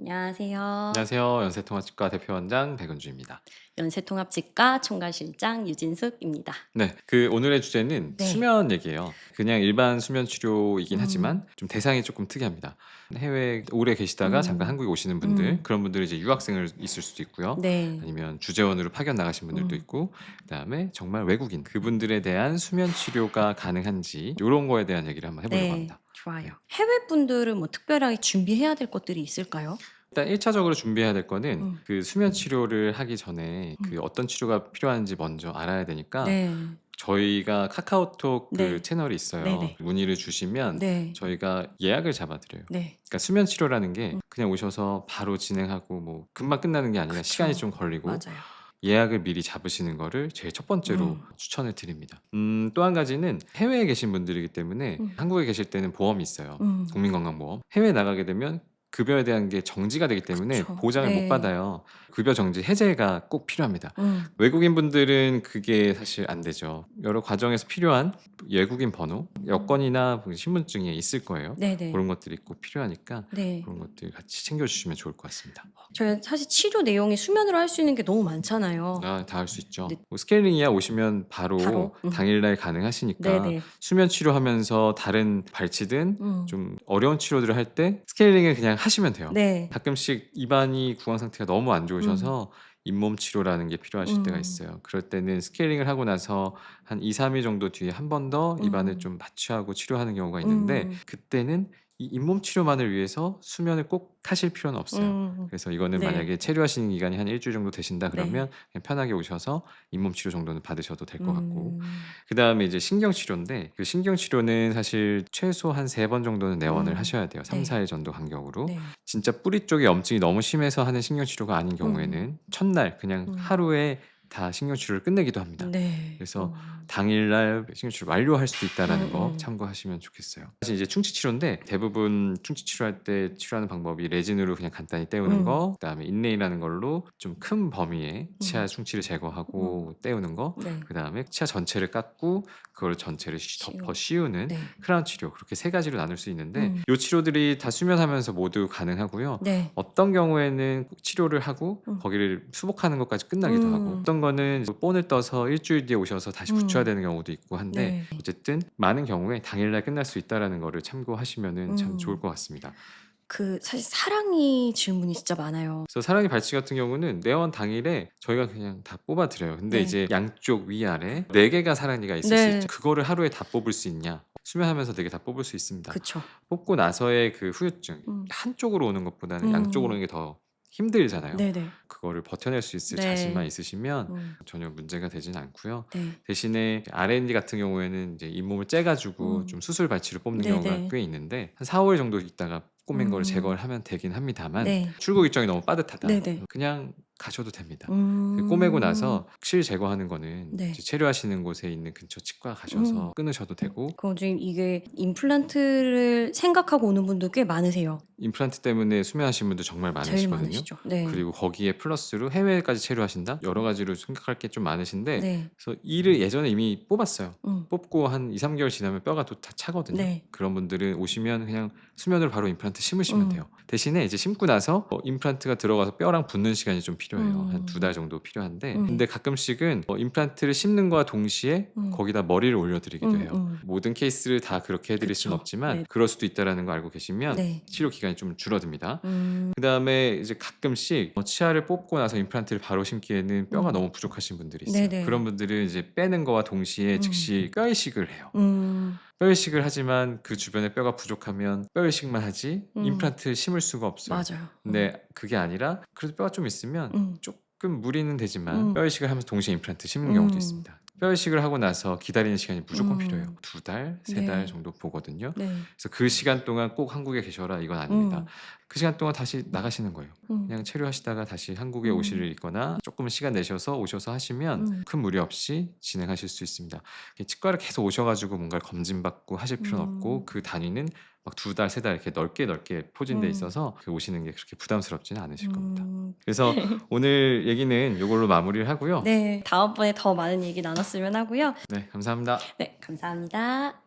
안녕하세요. 안녕하세요. 연세통합치과 대표원장 백은주입니다. 연세통합치과 총괄실장 유진숙입니다. 네, 오늘의 주제는 네. 수면 얘기예요. 그냥 일반 수면 치료이긴 음. 하지만 좀 대상이 조금 특이합니다. 해외에 오래 계시다가 잠깐 음. 한국에 오시는 분들, 음. 그런 분들이 이제 유학생을 있을 수도 있고요. 네. 아니면 주재원으로 파견 나가신 분들도 음. 있고, 그다음에 정말 외국인 그분들에 대한 수면 치료가 가능한지 이런 거에 대한 얘기를 한번 해보려고 네. 합니다. 좋아요. 네. 해외 분들은 뭐 특별하게 준비해야 될 것들이 있을까요? 일단 1차적으로 준비해야 될 거는 음. 수면 치료를 하기 전에 음. 어떤 치료가 필요한지 먼저 알아야 되니까 네. 저희가 카카오톡 네. 채널이 있어요. 네네. 문의를 주시면 네. 저희가 예약을 잡아 드려요. 네. 그러니까 수면 치료라는 게 음. 그냥 오셔서 바로 진행하고 뭐 금방 끝나는 게 아니라 시간이 그쵸. 좀 걸리고 맞아요. 예약을 미리 잡으시는 거를 제일 첫 번째로 음. 추천을 드립니다. 또 한 가지는 해외에 계신 분들이기 때문에 음. 한국에 계실 때는 보험이 있어요. 음. 국민건강보험. 해외에 나가게 되면 급여에 대한 게 정지가 되기 때문에 그쵸. 보장을 못 네. 받아요. 급여 정지 해제가 꼭 필요합니다. 음. 외국인 분들은 그게 사실 안 되죠. 여러 과정에서 필요한 외국인 번호, 여권이나 신분증에 있을 거예요. 네네. 그런 것들이 꼭 필요하니까 네. 그런 것들 같이 챙겨주시면 좋을 것 같습니다. 저희 사실 치료 내용이 수면으로 할 수 있는 게 너무 많잖아요. 다 할 수 있죠. 네. 뭐 스케일링이야 오시면 바로 바로. 당일날 가능하시니까 네네. 수면 치료하면서 다른 발치든 음. 좀 어려운 치료들을 할 때 스케일링을 그냥 하시면 돼요. 네. 가끔씩 입안이 구강 상태가 너무 안 음. 좋으셔서 잇몸 치료라는 게 필요하실 때가 음. 있어요. 그럴 때는 스케일링을 하고 나서 한 2-3일 정도 뒤에 한 번 더 입안을 음. 좀 마취하고 치료하는 경우가 있는데 음. 그때는 이 잇몸 치료만을 위해서 수면을 꼭 하실 필요는 없어요. 음. 그래서 이거는 네. 만약에 체류하시는 기간이 한 1주일 정도 되신다 그러면 네. 그냥 편하게 오셔서 잇몸 치료 정도는 받으셔도 될 것 같고, 음. 그다음에 이제 신경 치료인데 신경 치료는 사실 최소 한 3번 정도는 내원을 하셔야 돼요. 네. 3-4일 정도 간격으로. 네. 진짜 뿌리 쪽에 염증이 너무 심해서 하는 신경 치료가 아닌 음. 경우에는 첫날 그냥 음. 하루에 다 신경 치료를 끝내기도 합니다. 네. 그래서 당일날 신경 치료를 완료할 수도 있다라는 거 음음. 참고하시면 좋겠어요. 사실 이제 충치 치료인데 대부분 충치 치료할 때 치료하는 방법이 레진으로 그냥 간단히 때우는 음. 거, 그다음에 인레이라는 걸로 좀 큰 범위의 치아 음. 충치를 음. 제거하고 때우는 거, 네. 그다음에 치아 전체를 깎고 그걸 전체를 덮어 치유. 씌우는 네. 크라운 치료, 그렇게 세 가지로 나눌 수 있는데 음. 이 치료들이 다 수면하면서 모두 가능하고요. 네. 어떤 경우에는 꼭 치료를 하고 음. 거기를 수복하는 것까지 끝나기도 하고, 음. 어떤 거는 본을 떠서 일주일 뒤에 오셔서 다시 붙여야 음. 되는 경우도 있고 한데, 네. 어쨌든 많은 경우에 당일날 끝날 수 있다라는 거를 참고하시면은 참 좋을 음. 것 같습니다. 사실 사랑니 질문이 진짜 많아요. 그래서 사랑니 발치 같은 경우는 내원 당일에 저희가 그냥 다 뽑아 드려요. 근데 네. 이제 양쪽 위아래 4개가 사랑니가 있을 수 네. 있죠. 그거를 하루에 다 뽑을 수 있냐? 수면하면서 4개 다 뽑을 수 있습니다. 그쵸. 뽑고 나서의 그 후유증, 음. 한쪽으로 오는 것보다는 양쪽으로 음. 오는 게 더 힘들잖아요. 네네. 그거를 버텨낼 수 있을 자신만 네. 있으시면 음. 전혀 문제가 되진 않고요. 네. 대신에 R&D 같은 경우에는 이제 잇몸을 째 가지고 좀 수술 발치로 뽑는 경우가 네네. 꽤 있는데 한 4-5일 정도 있다가 꼬맨 거를 음. 제거를 하면 되긴 합니다만, 네. 출국 일정이 너무 빠듯하다, 네네. 그냥 가셔도 됩니다. 꼬매고 음. 나서 실 제거하는 거는 네. 이제 체류하시는 곳에 있는 근처 치과 음. 가셔서 끊으셔도 되고, 지금 이게 임플란트를 생각하고 오는 분도 꽤 많으세요. 임플란트 때문에 수면하시는 분들 정말 제일 많으시거든요. 많으시죠. 네. 그리고 거기에 플러스로 해외까지 체류하신다? 여러 가지로 생각할 게 좀 많으신데, 네. 그래서 이를 예전에 이미 뽑았어요. 음. 뽑고 한 2-3개월 지나면 뼈가 또 다 차거든요. 네. 그런 분들은 오시면 그냥 수면으로 바로 임플란트 심으시면 음. 돼요. 대신에 이제 심고 나서 임플란트가 들어가서 뼈랑 붙는 시간이 좀 필요해요. 한 2달 정도 필요한데, 근데 가끔씩은 임플란트를 심는 거와 동시에 음. 거기다 머리를 올려드리기도 해요. 음. 모든 케이스를 다 그렇게 해드릴 수는 그쵸. 없지만 네. 그럴 수도 있다라는 거 알고 계시면 네. 치료 기간이 좀 줄어듭니다. 음. 그다음에 이제 가끔씩 치아를 뽑고 나서 임플란트를 바로 심기에는 뼈가 너무 부족하신 분들이 있어요. 그런 네네. 분들은 이제 빼는 거와 동시에 음. 즉시 뼈 이식을 해요. 음. 뼈 이식을 하지만 그 주변에 뼈가 부족하면 뼈 이식만 하지 음. 임플란트를 심을 수가 없어요. 맞아요. 근데 그게 아니라 그래도 뼈가 좀 있으면 음. 조금 무리는 되지만 음. 뼈 이식을 하면서 동시에 임플란트 심는 경우도 음. 있습니다. 뼈 이식을 하고 나서 기다리는 시간이 무조건 필요해요. 음. 2달, 3달 네. 정도 보거든요. 네. 그래서 그 시간 동안 꼭 한국에 계셔라 이건 아닙니다. 음. 그 시간 동안 다시 나가시는 거예요. 음. 그냥 체류하시다가 다시 한국에 오실 음. 일 있거나 조금 시간 내셔서 오셔서 하시면 음. 큰 무리 없이 진행하실 수 있습니다. 치과를 계속 오셔 가지고 뭔가를 검진받고 하실 필요는 없고, 음. 그 단위는 막 2달, 3달 이렇게 넓게 포진돼 음. 있어서 오시는 게 그렇게 부담스럽지는 않으실 겁니다. 음. 그래서 오늘 얘기는 요걸로 마무리를 하고요. 네. 다음번에 더 많은 얘기 나눴으면 하고요. 네, 감사합니다. 네. 감사합니다.